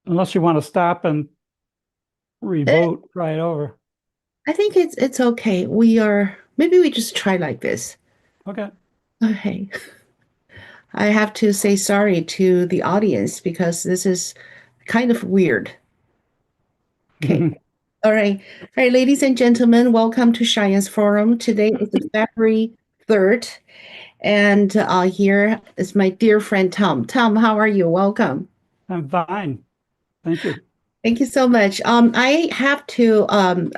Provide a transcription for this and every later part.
Unless you want to stop and Eh, reboot, try it over. I think it's okay. Maybe we just try like this. Okay. Okay. I have to say sorry to the audience because this is kind of weird. Okay. All right. All right, ladies and gentlemen, welcome to Science Forum. Today is the February 3rd, and here is my dear friend Tom. Tom, how are you? Welcome. I'm fine. Thank you. Thank you so much. I have to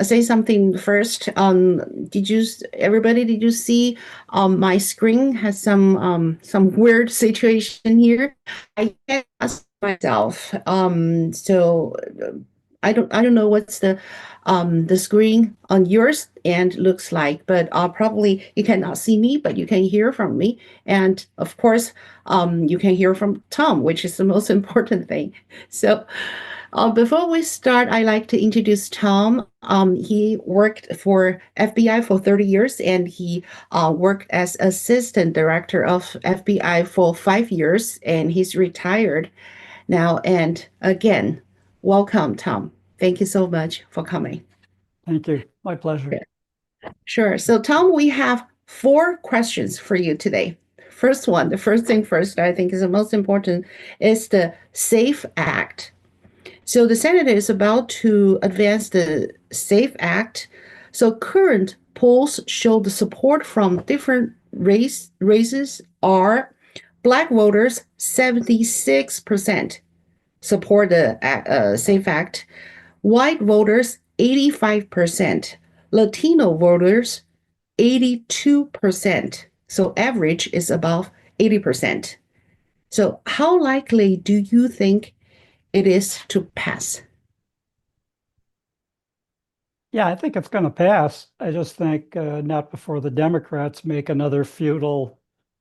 say something first. Everybody, did you see my screen has some weird situation here? I can't ask myself. I don't know what's the screen on yours and looks like, but probably you cannot see me, but you can hear from me, and of course, you can hear from Tom, which is the most important thing. So. Before we start, I'd like to introduce Tom. He worked for FBI for 30 years and he worked as assistant director of FBI for 5 years and he's retired now. And again, welcome, Tom. Thank you so much for coming. Thank you. My pleasure. Sure. So, Tom, we have four questions for you today. First one, the first thing first, I think is the most important, is the SAFE Act. So the Senate is about to advance the SAFE Act. So current polls show the support from different races are Black voters 76% support the SAFE Act, white voters 85%, Latino voters 82%. So average is above 80%. So how likely do you think it is to pass? Yeah, I think it's going to pass. I just think not before the Democrats make another futile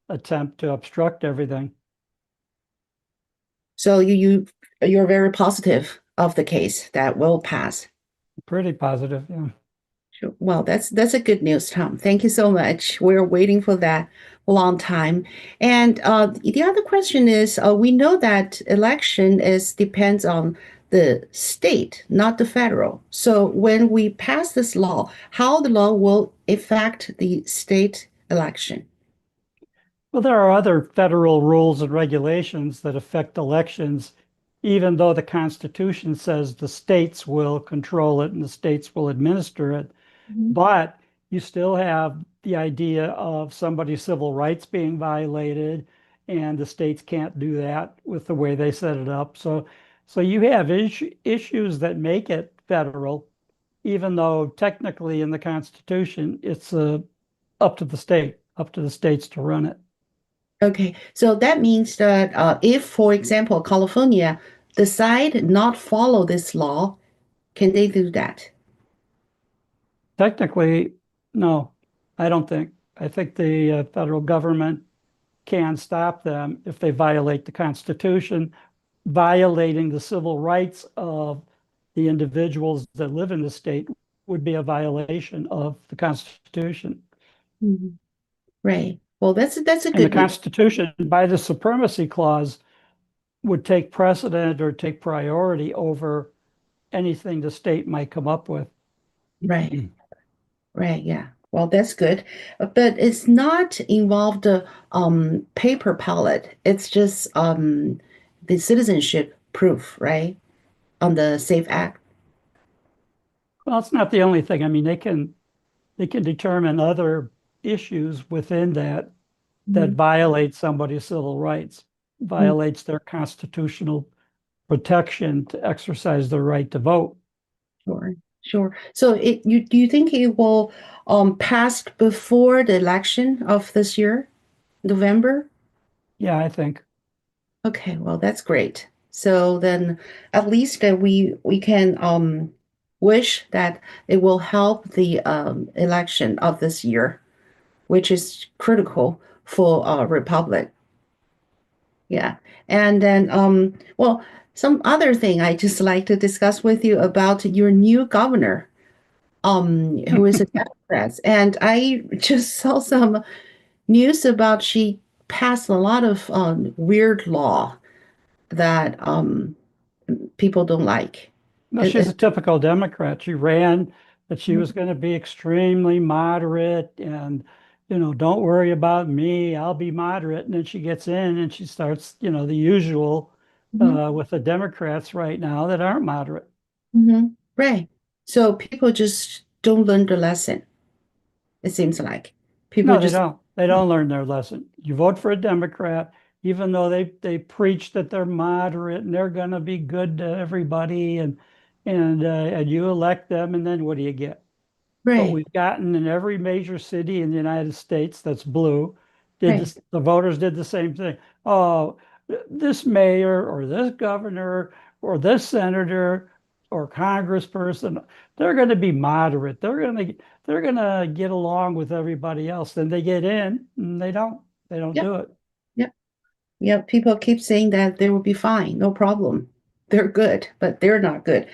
attempt to obstruct everything. So you're very positive of the case that will pass. Pretty positive. Yeah. Sure. Well, that's a good news, Tom. Thank you so much. We're waiting for that a long time. And the other question is, we know that election is depends on the state, not the federal. So when we pass this law, how the law will affect the state election? Well, there are other federal rules and regulations that affect elections, even though the Constitution says the states will control it and the states will administer it. Mhm. But you still have the idea of somebody's civil rights being violated, and the states can't do that with the way they set it up. So you have issues that make it federal, even though technically in the Constitution it's up to the states to run it. Okay, so that means that if, for example, California decide not follow this law, can they do that? Technically, no, I don't think. I think the federal government can stop them if they violate the Constitution. Violating the civil rights of the individuals that live in the state would be a violation of the Constitution. Mhm. Right. Well, that's a And the good news. Constitution, by the supremacy clause, would take precedent or take priority over anything the state might come up with. Right. Right. Yeah. Well, that's good, but it's not involved paper ballot. It's just the citizenship proof, right? On the Safe Act. Well, it's not the only thing. I mean, they can determine other issues within that Mhm. violates somebody's civil rights, Mm. violates their constitutional protection to exercise their right to vote. Sure. Sure. So do you think it will pass before the election of this year, November? Yeah, I think. Okay, well, that's great. So then at least we can wish that it will help the election of this year, which is critical for Republic. Yeah. And then well, some other thing I just like to discuss with you about your new governor, who is a Democrat. And I just saw some news about she passed a lot of weird law that people don't like. No, It- she's a it- typical Democrat. She ran that she was Mhm. going to be extremely moderate and, don't worry about me. I'll be moderate. And then she gets in and she starts, the usual Mhm. with the Democrats right now that aren't moderate. Mhm. Right. So people just don't learn the lesson. It seems like people No, they just. don't. They don't learn their lesson. You vote for a Democrat, even though they preach that they're moderate and they're going to be good to everybody, and you elect them, and then what do you get? What Right. we've gotten in every major city in the United States that's blue did Right. this, the voters did the same thing. Oh, this mayor or this governor or this senator or congressperson, they're going to be moderate. They're going to get along with everybody else. Then they get in and they don't. They don't Yep. do it. Yep. Yep. People keep saying that they will be fine, no problem. They're good, but they're not good.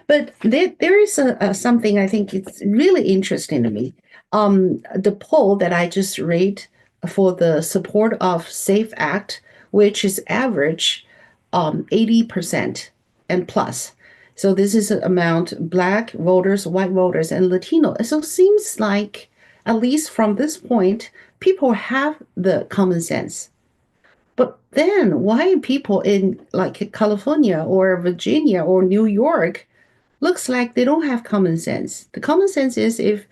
But there is something I think it's really interesting to me. The poll that I just read for the support of SAFE Act, which is average 80% and plus. So this is an amount Black voters, white voters, and Latino. So it seems like, at least from this point, people have the common sense. But then why people in like California or Virginia or New York looks like they don't have common sense? The common sense is if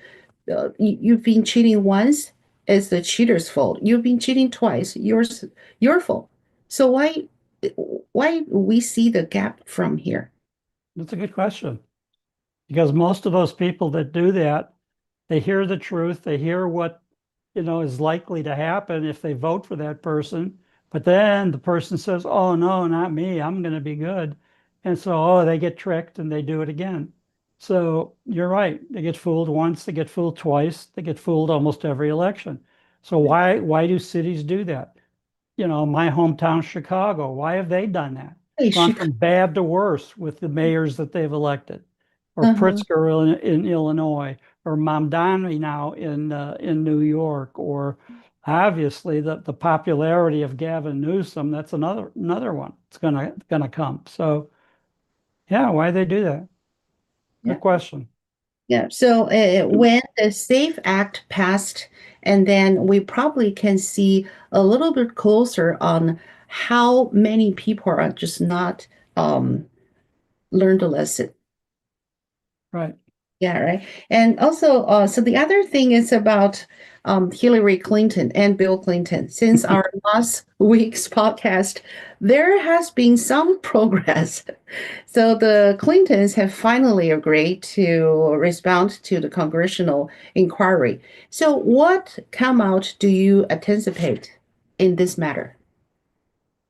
you've been cheating once, it's the cheater's fault. You've been cheating twice, your fault. So why we see the gap from here? That's a good question because most of those people that do that, they hear the truth, they hear what, is likely to happen if they vote for that person. But then the person says, "Oh no, not me. I'm going to be good." And so, they get tricked and they do it again. So you're right. They get fooled once, they get fooled twice, they get fooled almost every election. So why do cities do that? My hometown, Chicago, why have they done that? Hey, Gone Chicago. from bad to worse with the mayors that they've elected, or Uh-huh. Pritzker in Illinois, or Mamdani now in New York, or obviously the popularity of Gavin Newsom. That's another one. It's gonna come. So yeah, why they do that? Yeah. Good question. Yeah. So when the SAFE Act passed, and then we probably can see a little bit closer on how many people are just not learned the lesson. Right. Yeah, right. And also, so the other thing is about Hillary Clinton and Bill Clinton. Since our last week's podcast, there has been some progress. So the Clintons have finally agreed to respond to the congressional inquiry. So what come out do you anticipate in this matter?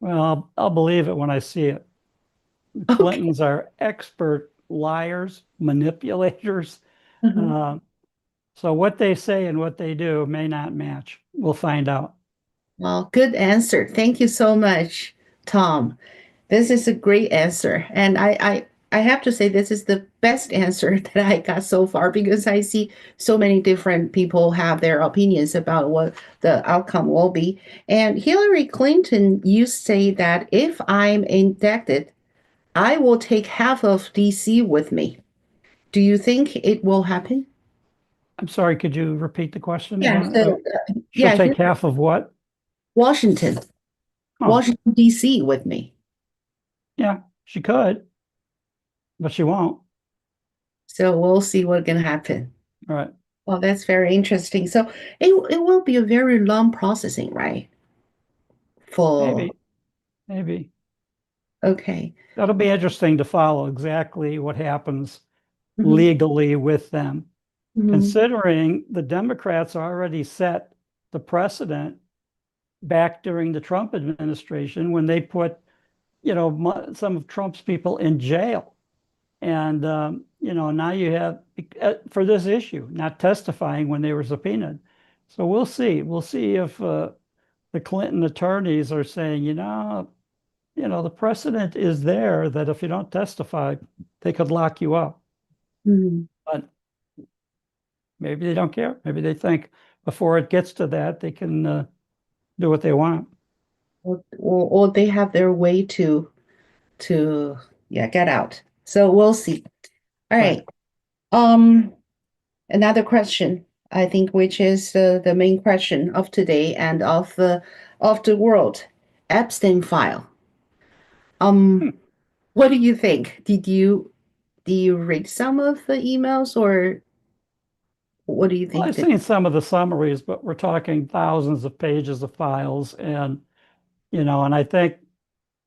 Well, I'll believe it when I see it. The Okay. Clintons are expert liars, manipulators. Mhm. Uh, So what they say and what they do may not match. We'll find out. Well, good answer. Thank you so much, Tom. This is a great answer. And I have to say, this is the best answer that I got so far because I see so many different people have their opinions about what the outcome will be. And Hillary Clinton, you say that if I'm indicted, I will take half of DC with me. Do you think it will happen? I'm sorry, could you repeat the question Yeah. again? So, She'll yeah, take half of what? Washington, Oh, Washington, D.C. with me. yeah, she could, but she won't. So we'll see what can happen. All right. Well, that's very interesting. So it will be a very long processing, right? For Maybe, maybe. okay. That'll be interesting to follow exactly what happens Mhm. legally with them, Mhm. considering the Democrats already set the precedent back during the Trump administration when they put, some of Trump's people in jail. And, now you have for this issue, not testifying when they were subpoenaed. So we'll see. We'll see if the Clinton attorneys are saying, the precedent is there that if you don't testify, they could lock you up. Mhm. But maybe they don't care. Maybe they think before it gets to that, they can do what they want. Or they have their way to yeah, get out. So we'll see. All Right. right. Another question, I think, which is the main question of today and of the world, Epstein file. Hmm. What do you think? Do you read some of the emails, or what do you Well, think I've that? seen some of the summaries, but we're talking thousands of pages of files. And, and I think,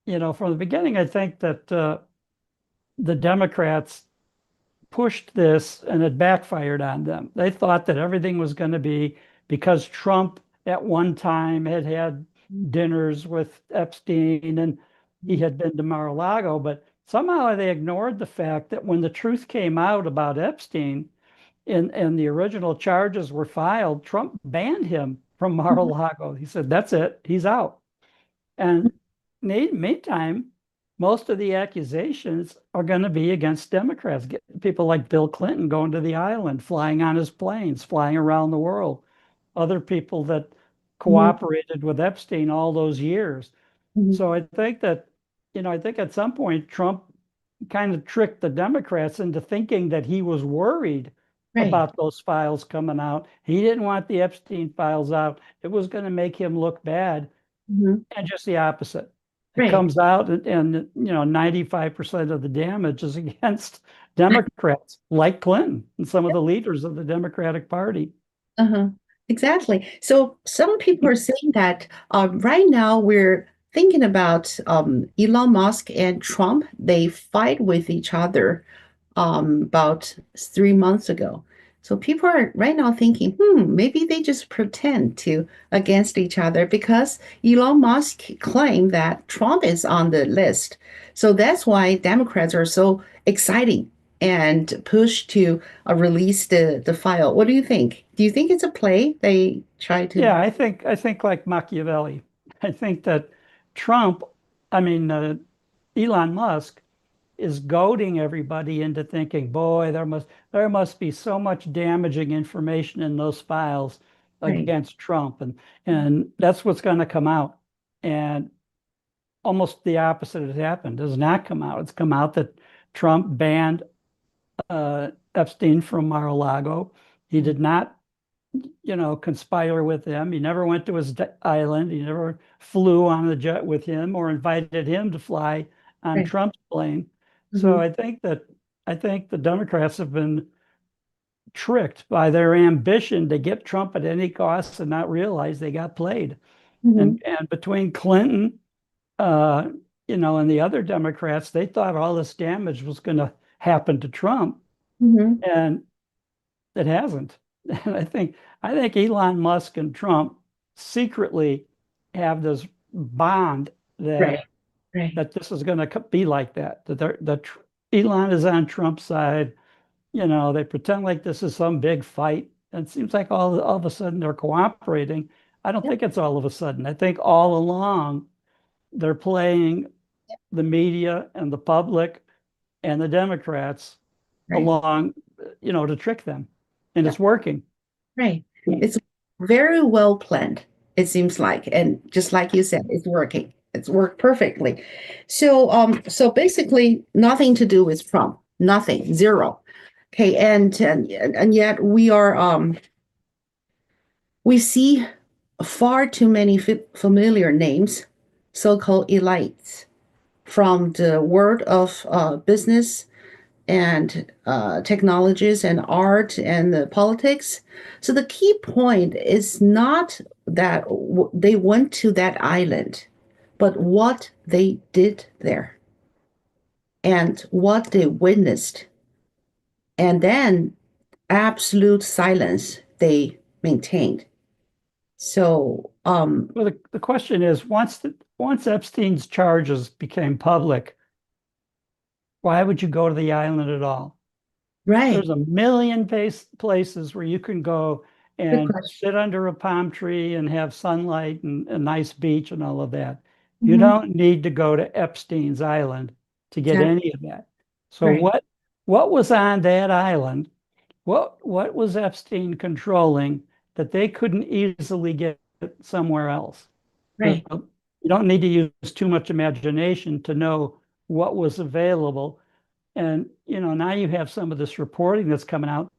from the beginning, I think that the Democrats pushed this and it backfired on them. They thought that everything was going to be because Trump at one time had had dinners with Epstein and he had been to Mar-a-Lago, but somehow they ignored the fact that when the truth came out about Epstein and the original charges were filed, Trump banned him from Mar-a-Lago. He said, that's it, he's out. And meantime, most of the accusations are going to be against Democrats. People like Bill Clinton going to the island, flying on his planes, flying around the world. Other people that Mhm, cooperated with Epstein all those years. mhm. So I think that, I think at some point Trump kind of tricked the Democrats into thinking that he was worried Right. about those files coming out. He didn't want the Epstein files out. It was going to make him look bad. Mhm. And just the opposite. It Right. comes out and 95% of the damage is against Democrats, like Clinton and some of the leaders of the Democratic Party. Uh-huh. Exactly. So some people are saying that right now we're thinking about Elon Musk and Trump. They fight with each other about 3 months ago. So people are right now thinking, maybe they just pretend to against each other because Elon Musk claimed that Trump is on the list. So that's why Democrats are so exciting and push to release the file. What do you think? Do you think it's a play? They try to. Yeah, I think like Machiavelli. I think that Trump, I mean Elon Musk is goading everybody into thinking, boy, there must be so much damaging information in those files Right. against Trump, and that's what's going to come out. And almost the opposite has happened. Does not come out. It's come out that Trump banned Epstein from Mar-a-Lago. He did not, conspire with him. He never went to his island. He never flew on the jet with him or invited him to fly on Right. Trump's plane. So Hmm. I think the Democrats have been tricked by their ambition to get Trump at any cost and not realize they got played. Hmm. And between Clinton uh, and the other Democrats, they thought all this damage was going to happen to Trump, Hmm. and it hasn't. And I think Elon Musk and Trump secretly have this bond Right. that Right. that this is going to be like that. Elon is on Trump's side. They pretend like this is some big fight. And it seems like all of a sudden they're cooperating. I don't Yep. think it's all of a sudden. I think all along they're playing the media and the public and the Democrats Right. along, to trick them. And Yep. it's working. Right. It's very well planned, it seems like. And just like you said, it's working. It's worked perfectly. So basically nothing to do with Trump. Nothing. Zero. Okay, and yet we see far too many familiar names, so-called elites from the world of business and technologies and art and the politics. So the key point is not that they went to that island, but what they did there and what they witnessed. And then absolute silence they maintained. So, Well, the question is, once Epstein's charges became public, why would you go to the island at all? right. There's a million places where you can go Good and question. sit under a palm tree and have sunlight and a nice beach and all of that. You Hmm. don't need to go to Epstein's island to get Exactly. any of that. So Right. what was on that island? What was Epstein controlling that they couldn't easily get somewhere else? You Right. don't need to use too much imagination to know what was available. And, now you have some of this reporting that's coming out,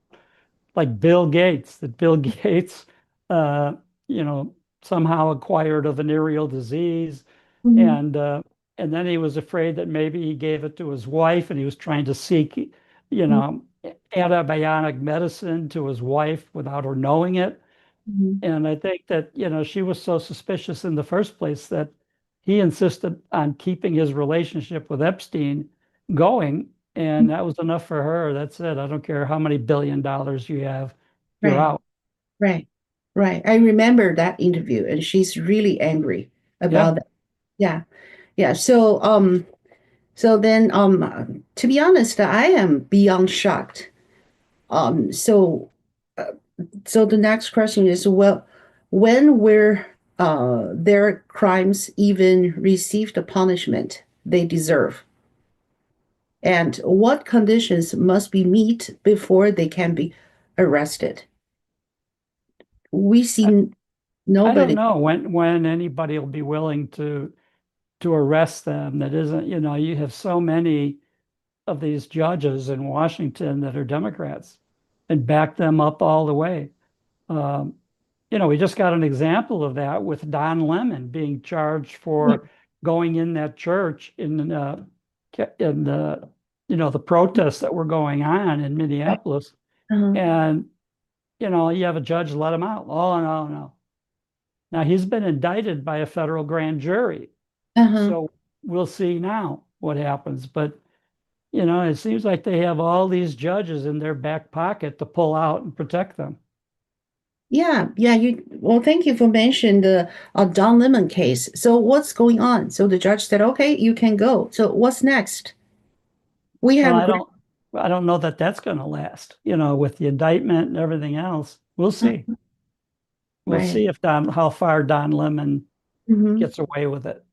like Bill Gates, that Bill Gates, uh, you know, somehow acquired a venereal disease, Mhm. and uh, and then he was afraid that maybe he gave it to his wife, and he was trying to seek, you know, antibiotic medicine to his wife without her knowing it. Mhm. And I think that, she was so suspicious in the first place that he insisted on keeping his relationship with Epstein going. And that was enough for her. That's it. I don't care how many $1 billion you have, you're Right, out. right, right. I remember that interview, and she's really angry Yeah. about that. Yeah, yeah. So then, to be honest, I am beyond shocked. Um, so, uh, so the next question is, well, when were their crimes even received the punishment they deserve? And what conditions must be met before they can be arrested? We I, see I don't nobody. know when anybody will be willing to arrest them. That isn't, you have so many of these judges in Washington that are Democrats and back them up all the way. Um, we just got an example of that with Don Lemon being charged Yeah. for going in that church in the protests that were going on in Right. Minneapolis. Uh-huh. And, you have a judge let him out. Oh, no, no. Now he's been indicted by a federal grand jury. Uh-huh. So we'll see now what happens. But, it seems like they have all these judges in their back pocket to pull out and protect them. Yeah, yeah. Well, thank you for mentioning the Don Lemon case. So what's going on? So the judge said, "Okay, you can go." So what's next? We Well, have a I great. don't I don't know that that's going to last, with the indictment and everything else. We'll see. We'll Right. see if how far Don Lemon Hmm. gets away with it.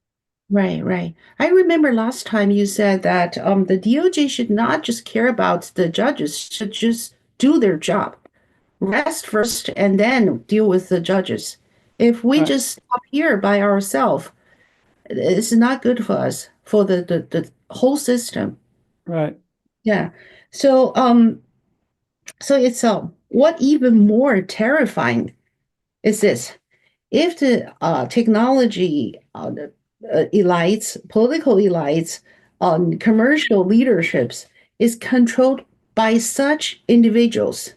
Right, right. I remember last time you said that the DOJ should not just care about the judges, should just do their job. Rest first and then deal with the judges. If we Right, just stop here by ourselves, it's not good for us, for the whole system. right. Yeah. So so it's what even more terrifying is this. If the technology the elites, political elites, commercial leaderships is controlled by such individuals,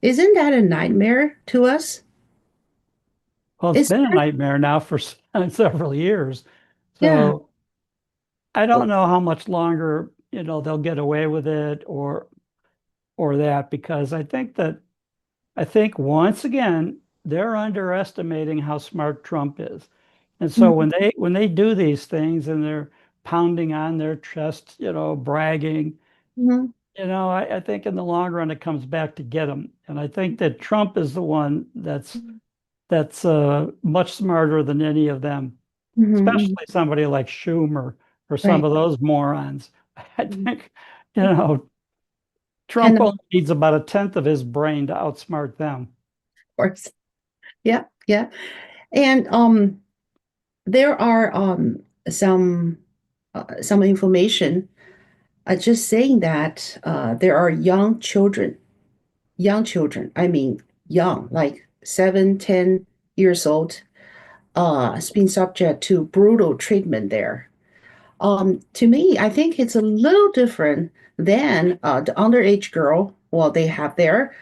isn't that a nightmare to us? Well, it's It's been a nightmare now for several years. yeah. So I don't know how much longer, they'll get away with it or that, because I think once again they're underestimating how smart Trump is. And so Mhm, when they do these things and they're pounding on their chest, bragging, mhm, I think in the long run it comes back to get them. And I think that Trump is the one that's much smarter than any of them, mhm. especially somebody like Schumer or some Right. of those morons. I Mhm. think, you know, Trump Cannot, only needs about a tenth of his brain to outsmart them. of course. Yeah, yeah. And there are some information just saying that there are young children, I mean young, like 7, 10 years old, has been subject to brutal treatment there. To me, I think it's a little different than the underage girl. Well, they have there.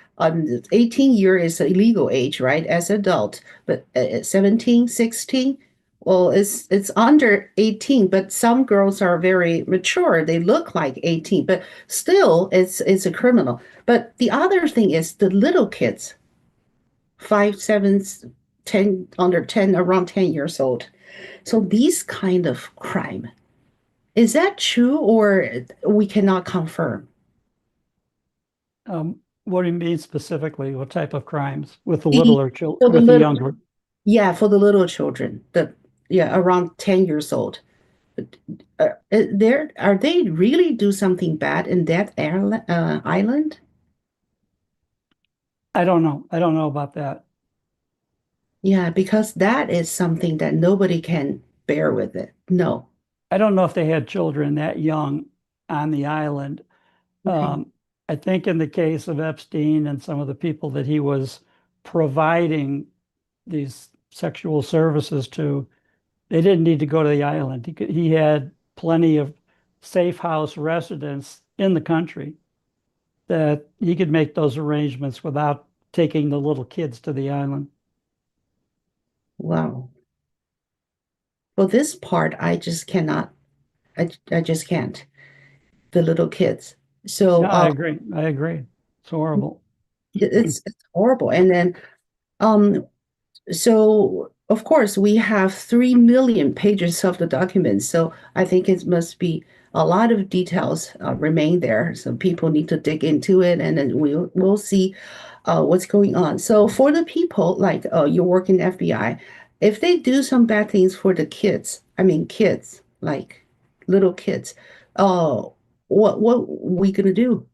18 year is a legal age, right, as adult, but 17, 16, well, it's under 18, but some girls are very mature. They look like 18, but still it's a criminal. But the other thing is the little kids, 5, 7, 10, under 10, around 10 years old. So these kind of crime, is that true or we cannot confirm? What do you mean specifically? What type of crimes with the The littler children, for the with the little younger? Yeah, for the little children, yeah, around 10 years old. But, there are they really do something bad in that island? I don't know. I don't know about that. Yeah, because that is something that nobody can bear with it. No. I don't know if they had children that young on the island. Okay. Um, I think in the case of Epstein and some of the people that he was providing these sexual services to, they didn't need to go to the island. He had plenty of safe house residents in the country that he could make those arrangements without taking the little kids to the island. Wow. For this part, I just cannot, I just can't. The little kids. So Yeah, I agree. I agree. It's horrible. it's horrible. And then um so of course we have 3 million pages of the documents. So I think it must be a lot of details remain there. So people need to dig into it, and then we'll see what's going on. So for the people like you work in FBI, if they do some bad things for the kids, I mean kids like little kids, uh, what we gonna do?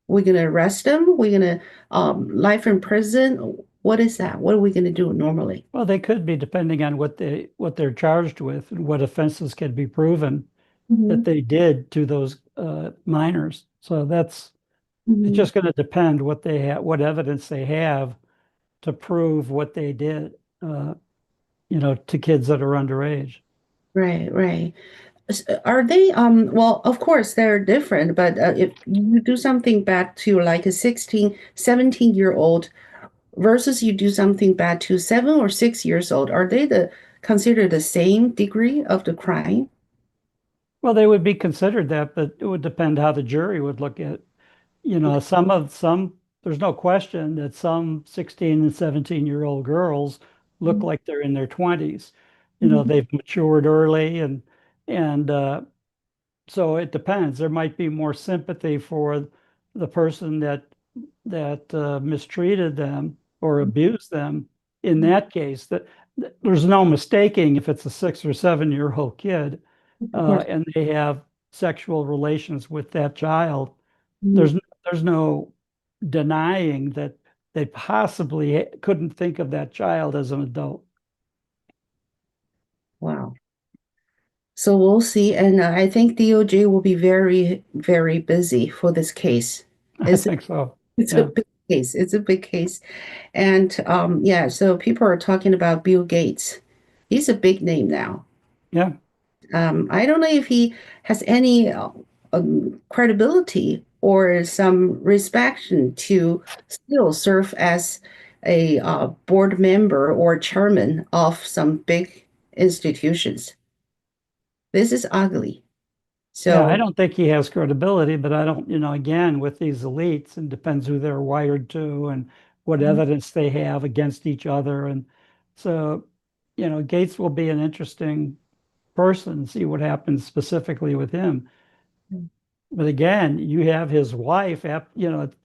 We're gonna arrest them? We're gonna life in prison? What is that? What are we gonna do normally? Well, they could be depending on what they're charged with and what offenses can be proven that Hmm. they did to those minors. So it's Hmm. just going to depend what they have, what evidence they have to prove what they did, to kids that are underage. Right, right. Are they well, of course they're different, but if you do something bad to like a 16, 17-year old versus you do something bad to 7 or 6 years old, are they the considered the same degree of the crime? Well, they would be considered that, but it would depend how the jury would look at, there's no question that some 16 and 17-year-old girls look like they're in their 20s. Mhm. They've matured early and so it depends. There might be more sympathy for the person that mistreated them or abused them. In that case, that there's no mistaking if it's a 6 or 7-year-old kid Of course. and they have sexual relations with that child. Mhm. There's there's no denying that they possibly couldn't think of that child as an adult. Wow. So we'll see. And I think DOJ will be very, very busy for this case. I It's, think so. it's a Yeah. big case. It's a big case. And yeah, so people are talking about Bill Gates. He's a big name now. Yeah. I don't know if he has any credibility or some respect to still serve as a board member or chairman of some big institutions. This is ugly. Yeah, I So, don't think he has credibility, but I don't, again, with these elites, and depends who they're wired to and what mhm, evidence they have against each other. And so, Gates will be an interesting person, see what happens specifically with him. But again, you have his wife,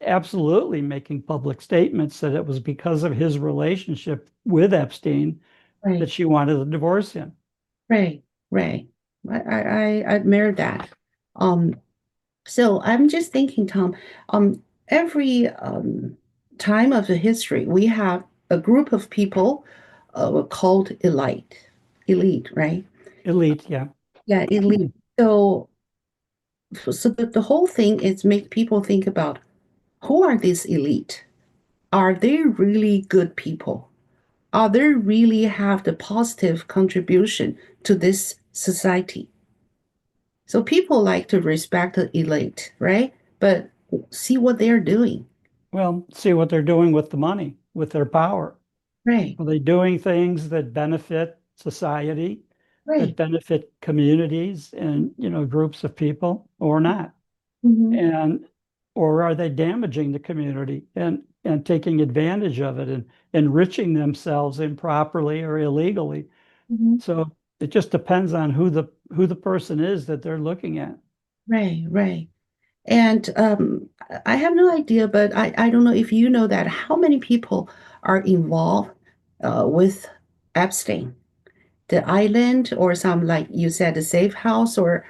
absolutely making public statements that it was because of his relationship with Epstein that right, she wanted to divorce him. right, right. I admire that. Um, So I'm just thinking, Tom, every time of the history, we have a group of people called elite, right? Elite, yeah. Yeah, elite. So, so the whole thing is make people think about who are these elite? Are they really good people? Are they really have the positive contribution to this society? So people like to respect the elite, right? But see what they're doing. Well, see what they're doing with the money, with their power. Right, Are they doing things that benefit society, that right. benefit communities and, groups of people or not? Hmm. And or are they damaging the community and taking advantage of it and enriching themselves improperly or illegally? Hmm. So it just depends on who the person is that they're looking at. Right, right. And I have no idea, but I don't know if you know that how many people are involved with Epstein, the island, or some like you said, the safe house, or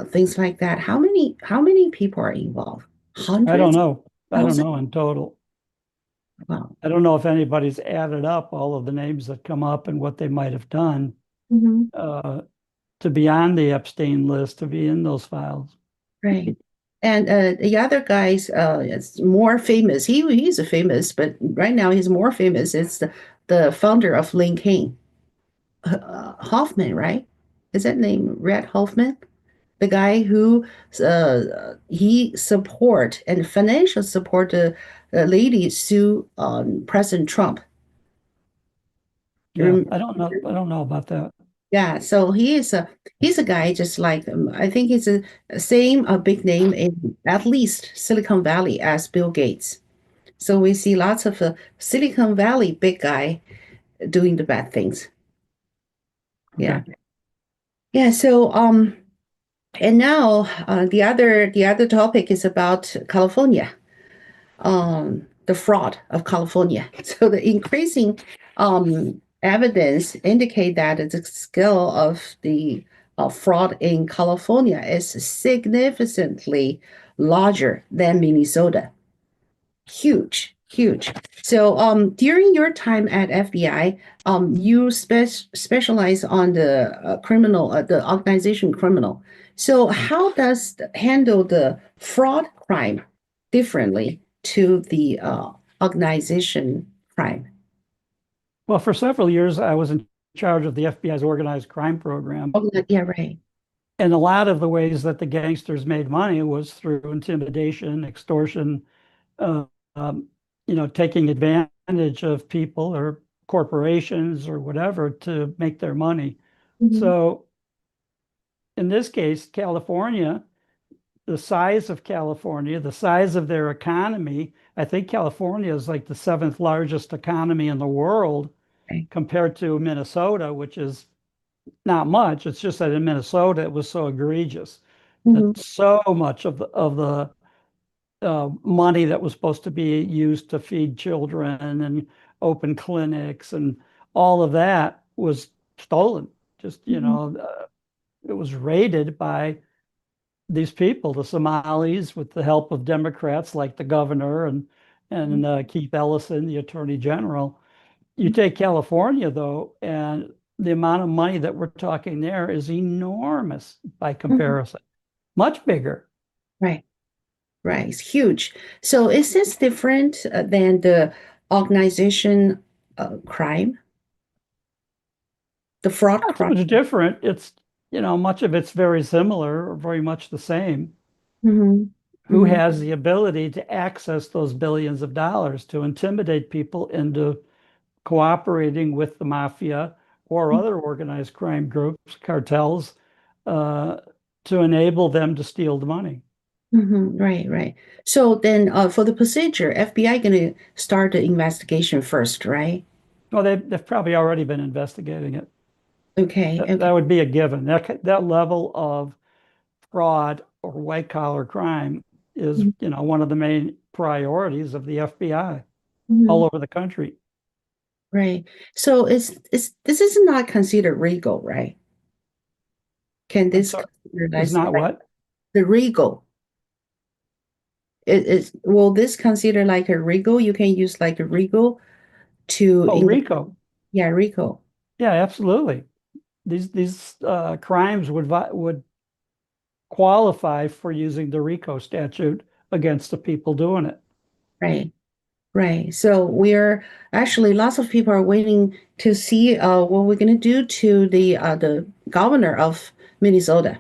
things like that. How many people are involved? I don't Hundreds, know. I don't thousands? know in total. Wow. I don't know if anybody's added up all of the names that come up and what they might have done Hmm. uh, to be on the Epstein list, to be in those files. Right. And the other guy's is more famous. He's a famous, but right now he's more famous. It's the founder of LinkedIn, Hoffman, right? Is that name Red Hoffman? The guy who he support and financial support the lady sue President Trump. Yeah, I don't know about that. Yeah, so he's a guy just like I think he's a same a big name in at least Silicon Valley as Bill Gates. So we see lots of Silicon Valley big guy doing the bad things. Yeah, Okay. yeah. So and now the other topic is about California. The fraud of California. So the increasing evidence indicate that the scale of the fraud in California is significantly larger than Minnesota. Huge, huge. So during your time at FBI, you specialize on the criminal, the organization criminal. So how does handle the fraud crime differently to the organization crime? Well, for several years, I was in charge of the FBI's organized crime program. Oh, yeah, right. And a lot of the ways that the gangsters made money was through intimidation, extortion, uh, um, taking advantage of people or corporations or whatever to make their money. Mhm. So in this case, California, the size of California, the size of their economy, I think California is like the seventh largest economy in the world Right. compared to Minnesota, which is not much. It's just that in Minnesota it was so egregious Mhm. that so much of the money that was supposed to be used to feed children and open clinics and all of that was stolen. Just, Mhm. it was raided by these people, the Somalis, with the help of Democrats like the governor and Keith Ellison, the attorney general. You take California, though, and the amount of money that we're talking there is enormous by Mhm. comparison, much bigger. Right. Right. It's huge. So is this different than the organization crime, the fraud Not so crime? much different. It's, much of it's very similar or very much the same. Hmm. Who Hmm. has the ability to access those billions of dollars to intimidate people into cooperating with the mafia or other organized crime groups, cartels, uh, to enable them to steal the money? Hmm. Right, right. So then for the procedure, FBI going to start the investigation first, right? Well, they've probably already been investigating it. Okay, That okay. would be a given. That level of fraud or white collar crime is, one of the main priorities of the FBI all Hmm. over the country. Right. So is this is not considered legal, right? Can I'm this sorry, consider is as not like what? the legal? Will this consider like a legal? You can use like a legal to Oh, in RICO. yeah, RICO. Yeah, absolutely. These crimes would qualify for using the RICO statute against the people doing it. Right, right. So we're actually lots of people are waiting to see what we're going to do to the governor of Minnesota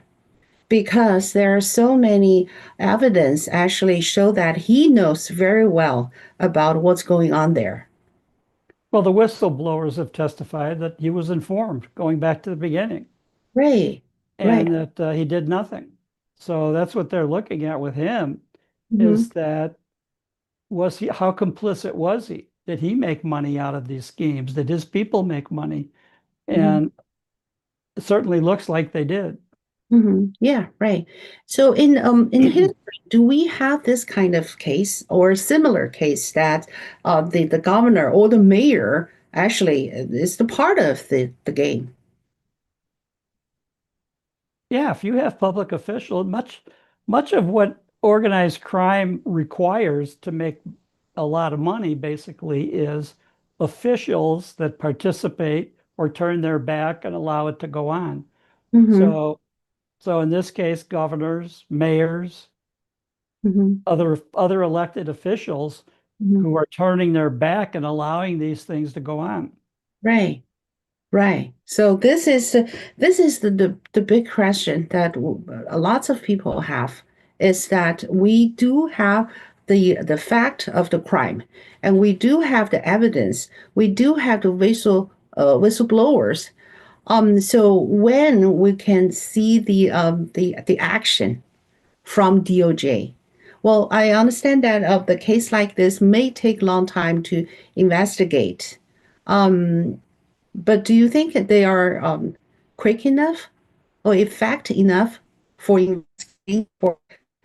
because there are so many evidence actually show that he knows very well about what's going on there. Well, the whistleblowers have testified that he was informed going back to the beginning Right, right. and that he did nothing. So that's what they're looking at with him Hmm. is that how complicit was he? Did he make money out of these schemes? Did his people make money? Hmm. And it certainly looks like they did. Hmm. Yeah, right. So in history, do we have this kind of case or a similar case that the governor or the mayor actually is the part of the game? Yeah, if you have public officials, much of what organized crime requires to make a lot of money basically is officials that participate or turn their back and allow it to go on. Mm-hmm. So, so in this case, governors, mayors, Mm-hmm. other elected officials Mm-hmm. who are turning their back and allowing these things to go on. Right. Right. So this is the big question that lots of people have is that we do have the fact of the crime, and we do have the evidence. We do have the whistleblowers. So when we can see the action from DOJ. Well, I understand that the case like this may take a long time to investigate. But do you think that they are quick enough or effective enough for investigating or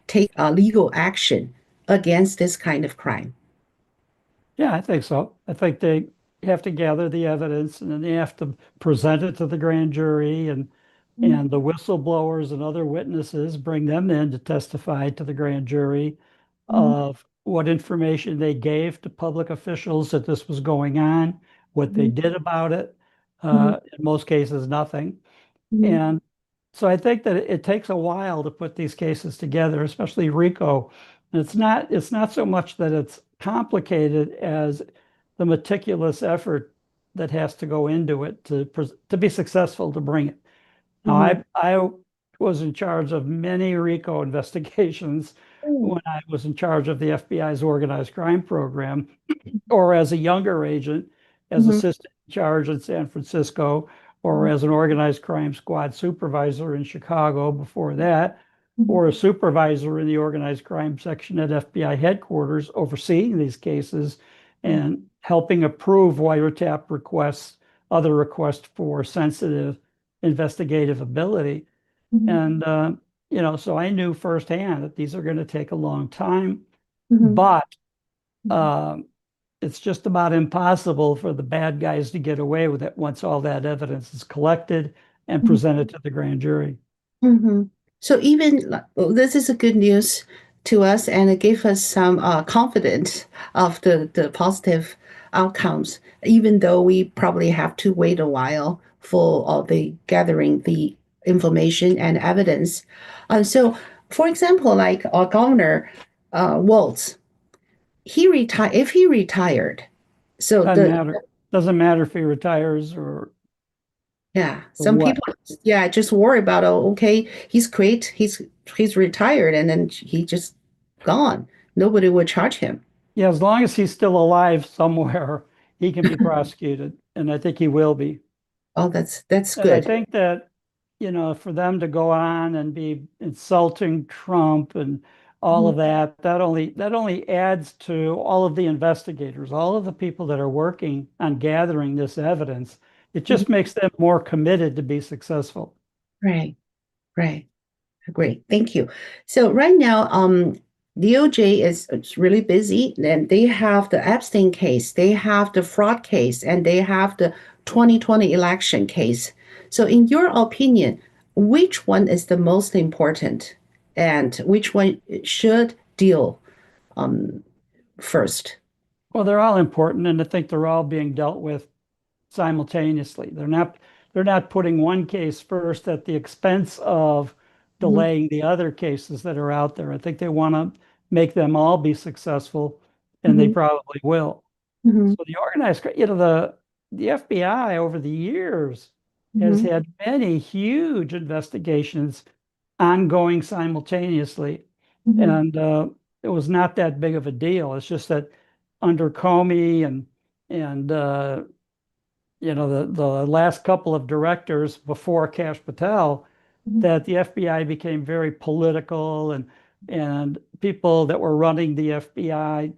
take legal action against this kind of crime? Yeah, I think so. I think they have to gather the evidence and then they have to present it to the grand jury Mhm, and the whistleblowers and other witnesses, bring them in to testify to the grand jury mhm, of what information they gave to public officials that this was going on, what they mhm, did about it. mhm, In most cases, nothing. mhm, And so I think that it takes a while to put these cases together, especially RICO. And it's not so much that it's complicated as the meticulous effort that has to go into it to be successful to bring it. Now, mhm, I was in charge of many RICO investigations mhm, when I was in charge of the FBI's organized crime program, or as a younger agent, as mhm, assistant in charge in San Francisco, or mhm, as an organized crime squad supervisor in Chicago before that, mhm, or a supervisor in the organized crime section at FBI headquarters, overseeing these cases and helping approve wiretap requests, other requests for sensitive investigative ability. mhm, And, so I knew firsthand that these are going to take a long time, mhm, but mhm, um, it's just about impossible for the bad guys to get away with it once all that evidence is collected and mhm. presented to the grand jury. Hmm. So even well, this is a good news to us, and it gave us some confidence of the positive outcomes, even though we probably have to wait a while for the gathering the information and evidence. So, for example, like our governor Waltz, he retired. If he retired, so Doesn't the matter. Doesn't matter if he retires yeah, or some what. people, yeah, just worry about, oh, okay, he's quit, he's retired, and then he just gone. Nobody would charge him. Yeah, as long as he's still alive somewhere, he can be prosecuted, and I think he will be. Oh, that's And I good. think that, for them to go on and be insulting Trump and all Mhm, of that only adds to all of the investigators, all of the people that are working on gathering this evidence. It mhm. just makes them more committed to be successful. Right, right. Great, thank you. So right now, DOJ is it's really busy, and they have the Epstein case, they have the fraud case, and they have the 2020 election case. So, in your opinion, which one is the most important, and which one should deal first? Well, they're all important, and I think they're all being dealt with simultaneously. They're not putting one case first at the expense of Mhm, delaying the other cases that are out there. I think they want to make them all be successful, and they mhm, probably will. mhm, So the organized, the FBI over the years has mhm, had many huge investigations ongoing simultaneously, mhm, and it was not that big of a deal. It's just that under Comey and the last couple of directors before Cash Patel, mhm, that the FBI became very political and people that were running the FBI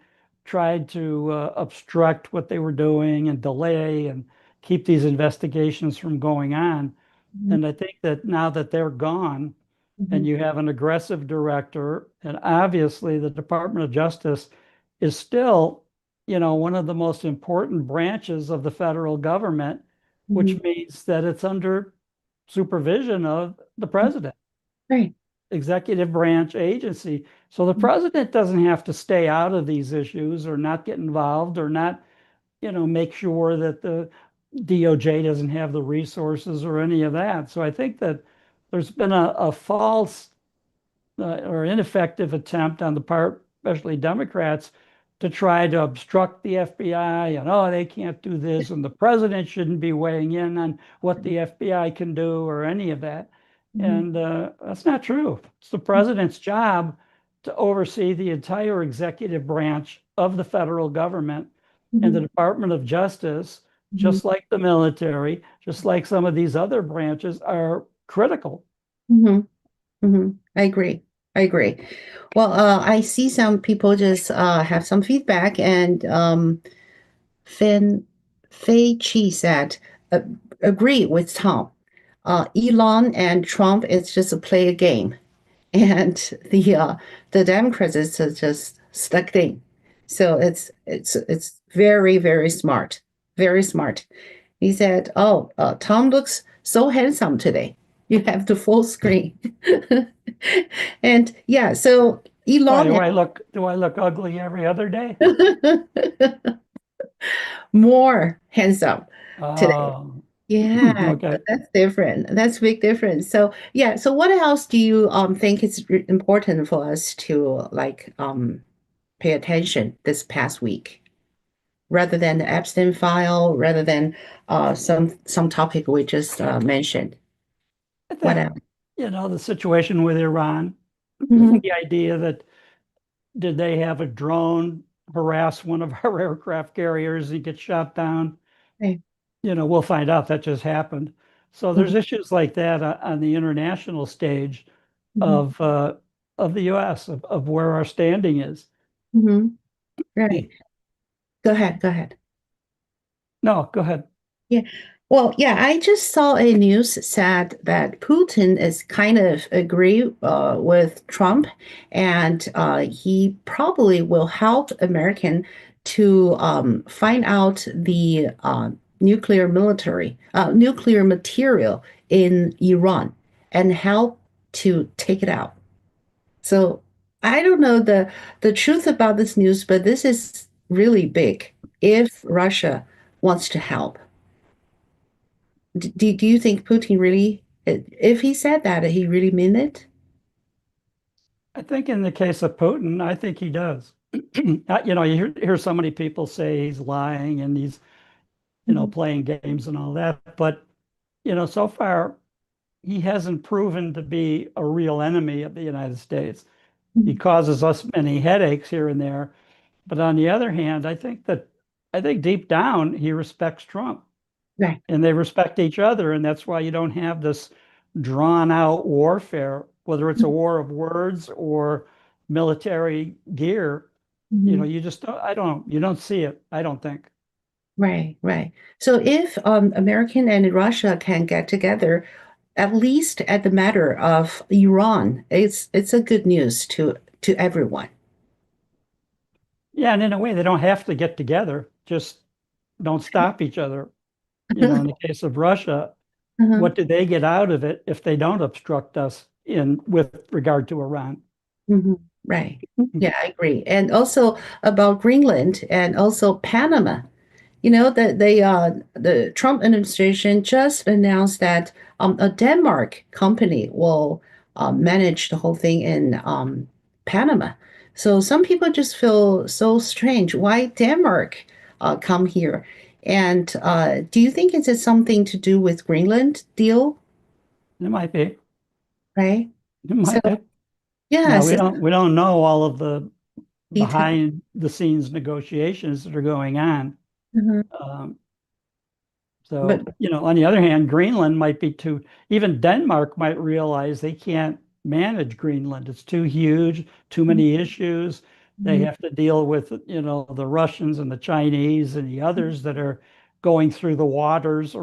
tried to obstruct what they were doing and delay and keep these investigations from going on. mhm, And I think that now that they're gone and mhm, you have an aggressive director, and obviously the Department of Justice is still, one of the most important branches of the federal government, which mhm. means that it's under supervision of the president, Right. executive branch agency. So the president doesn't have to stay out of these issues or not get involved or not, make sure that the DOJ doesn't have the resources or any of that. So I think that there's been a false or ineffective attempt on the part, especially Democrats, to try to obstruct the FBI and, oh, they can't do this, and the president shouldn't be weighing in on what the FBI can do or any of that. Mhm. And that's not true. It's the president's job to oversee the entire executive branch of the federal government, and the Mhm. Department of Justice, Mhm. just like the military, just like some of these other branches, are critical. Mhm. Mhm. I agree. I agree. Well, I see some people just have some feedback, and Fin Fei Chi said, uh, agree with Tom. Elon and Trump, it's just a play a game, and the Democrats is just stuck in. So it's very very smart, very smart. He said, "Oh, Tom looks so handsome today. You have the full screen." And yeah, so Why Elon do I look ugly every other day? and more handsome today. Oh, Yeah, okay. that's different. That's a big difference. So yeah, so what else do you think is important for us to like pay attention this past week, rather than the Epstein file, rather than some topic we just mentioned? I What think, else? the situation with Iran, Mhm. the idea that did they have a drone harass one of our aircraft carriers and get shot down? Okay. We'll find out that just happened. So Mhm. there's issues like that on the international stage Mhm. of uh, of the U.S. of where our standing is. Mhm. Right. Go ahead. Go ahead. No, go ahead. Yeah. Well, yeah, I just saw a news said that Putin is kind of agree with Trump, and he probably will help American to find out the nuclear material in Iran and help to take it out. So I don't know the truth about this news, but this is really big if Russia wants to help. Do you think Putin really, if he said that, he really meant it? I think in the case of Putin, I think he does. You hear so many people say he's lying and he's, Mhm. playing games and all that. But, so far, he hasn't proven to be a real enemy of the United States. He Mhm. causes us many headaches here and there. But on the other hand, I think deep down, he respects Trump Right. and they respect each other. And that's why you don't have this drawn out warfare, whether it's a war of words or military gear. Mhm. You just don't, I don't, you don't see it, I don't think. Right, right. So if American and Russia can get together, at least at the matter of Iran, it's a good news to everyone. Yeah, and in a way, they don't have to get together, just don't stop each other. In the case of Russia, Uh-huh. what do they get out of it if they don't obstruct us in with regard to Iran? Mhm. Right. Yeah, I agree. And also about Greenland and also Panama. You know that the Trump administration just announced that a Denmark company will manage the whole thing in Panama. So some people just feel so strange. Why Denmark come here? And do you think it's something to do with Greenland deal, It might be. right? It So might be. Now yes, it's we don't know all of the detail. behind the scenes negotiations that are going on. Mhm. Um, But so, on the other hand, Greenland might be too, even Denmark might realize they can't manage Greenland. It's too huge, too many issues. They Mhm. have to deal with, the Russians and the Chinese and the others that are going through the waters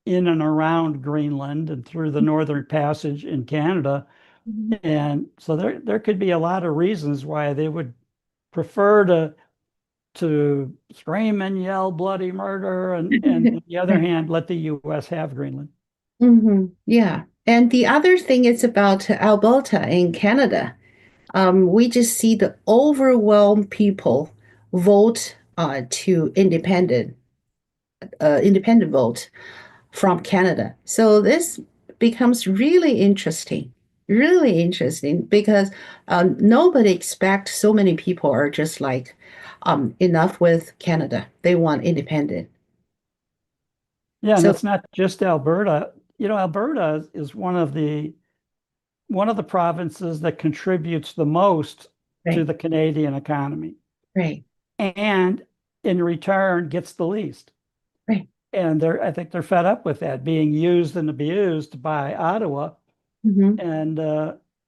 in and around Greenland and through the Northern Passage in Canada. Mhm. And so there could be a lot of reasons why they would prefer to scream and yell bloody murder, and on the other Right. hand, let the U.S. have Greenland. Yeah. And the other thing is about Alberta in Canada. We just see the overwhelmed people vote to independent vote from Canada. So this becomes really interesting because nobody expects so many people are just like enough with Canada. They want independent. Yeah, and So it's not just Alberta. Alberta is one of the provinces that contributes the most to right, the Canadian economy, right, and in return gets the least. right. And I think they're fed up with that being used and abused by Ottawa. Hmm. And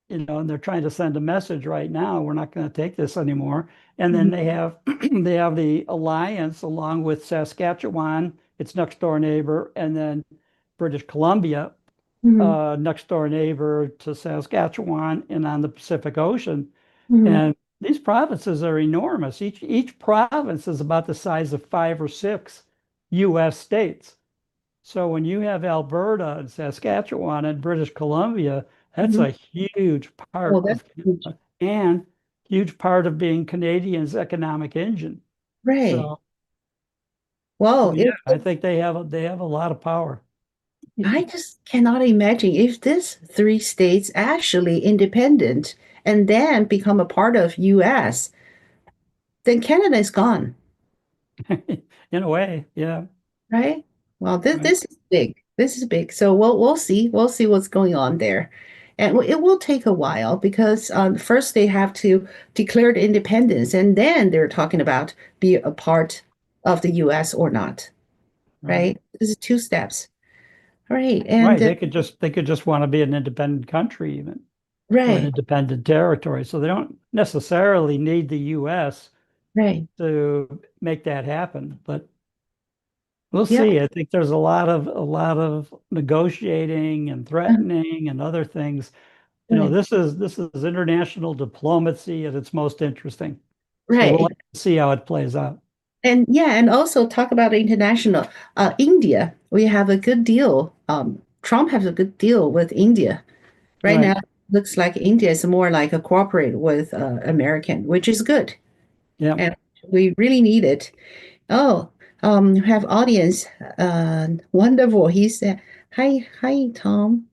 and they're trying to send a message right now. We're not going to take this anymore. And then Hmm. they have they have the alliance along with Saskatchewan, its next door neighbor, and then British Columbia, Hmm. next door neighbor to Saskatchewan and on the Pacific Ocean. Hmm. And these provinces are enormous. Each province is about the size of 5 or 6 U.S. states. So when you have Alberta and Saskatchewan and British Columbia, that's Hmm. a huge Oh, part that's of huge. Canada and huge part of being Canadian's economic engine. Right. So, Well, so yeah, I think they have a lot of power. I just cannot imagine if this three states actually independent and then become a part of US, then Canada is gone, In a way, yeah, right? Well, this right. this is big. This is big. So we'll see. We'll see what's going on there. And it will take a while because first they have to declare the independence and then they're talking about be a part of the US or not, Right. right? This is two steps. Right. And Right. They could just want to be an independent country even or an right, independent territory. So they don't necessarily need the US right. to make that happen. But we'll Yeah, see. I think there's a lot of negotiating and uh, threatening and other things. right. This is international diplomacy at its most interesting. So we'll Right. have to see how it plays out. And yeah, and also talk about international. India, we have a good deal. Trump has a good deal with India. Right now, Right. looks like India is more like a cooperate with American, which is good. Yeah. And we really need it. Oh, have audience. Wonderful. He said, hi, Tom.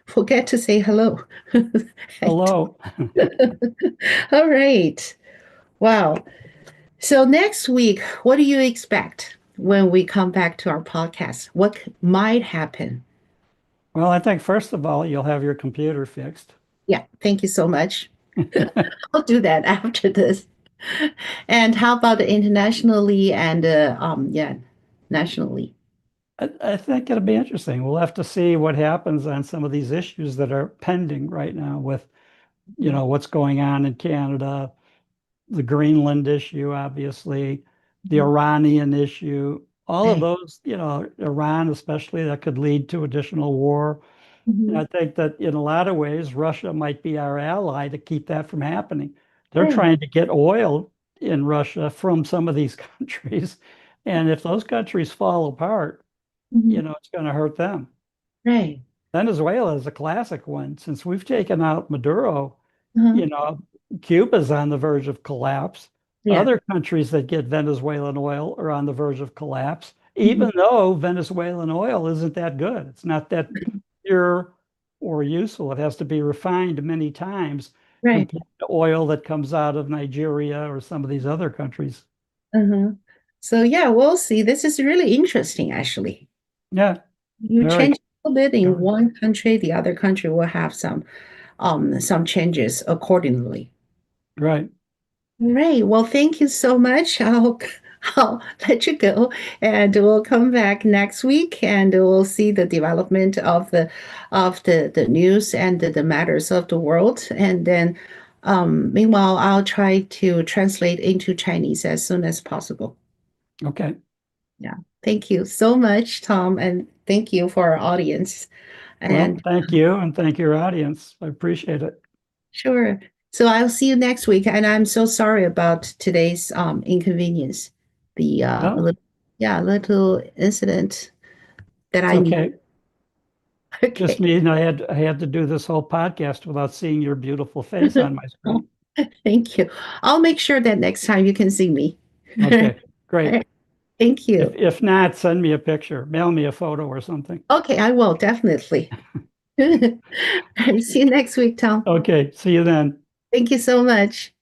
Forget to say hello. Hi, Hello. Tom. All right. Wow. So next week, what do you expect when we come back to our podcast? What might happen? Well, I think first of all, you'll have your computer fixed. Yeah, thank you so much. I'll do that after this. And how about internationally and yeah, nationally? I think it'll be interesting. We'll have to see what happens on some of these issues that are pending right now with, Mhm. what's going on in Canada, the Greenland issue, obviously, the Mhm. Iranian issue, all of Right. those, Iran especially, that could lead to additional war. And Mhm. I think that in a lot of ways, Russia might be our ally to keep that from happening. They're Right. trying to get oil in Russia from some of these countries. And if those countries fall apart, Mhm. it's going to hurt them. Right. Venezuela is a classic one. Since we've taken out Maduro, Uh-huh. you know, Cuba's on the verge of collapse. Yeah. Other countries that get Venezuelan oil are on the verge of collapse, Mhm. even though Venezuelan oil isn't that good. It's not that pure or useful. It has to be refined many times Right. compared to oil that comes out of Nigeria or some of these other countries. Uh-huh. So yeah, we'll see. This is really interesting, actually. Yeah, You very, change a little bit in very one country, the other country will have some changes accordingly. right. Right. Well, thank you so much. I'll let you go and we'll come back next week and we'll see the development of the news and the matters of the world. And then meanwhile, I'll try to translate into Chinese as soon as possible. Okay. Yeah. Thank you so much, Tom, and thank you for our audience. Well, And thank you and thank your audience. I appreciate it. sure. So I'll see you next week. And I'm so sorry about today's inconvenience. The a Well, little, yeah, a little incident that it's I need. okay. Just Okay. mean I had to do this whole podcast without seeing your beautiful face on my Oh, screen. thank you. I'll make sure that next time you can see me. Okay, great. Thank If you. if not, send me a picture, mail me a photo or something. Okay, I will definitely. All right, see you next week, Tom. Okay, see you then. Thank you so much.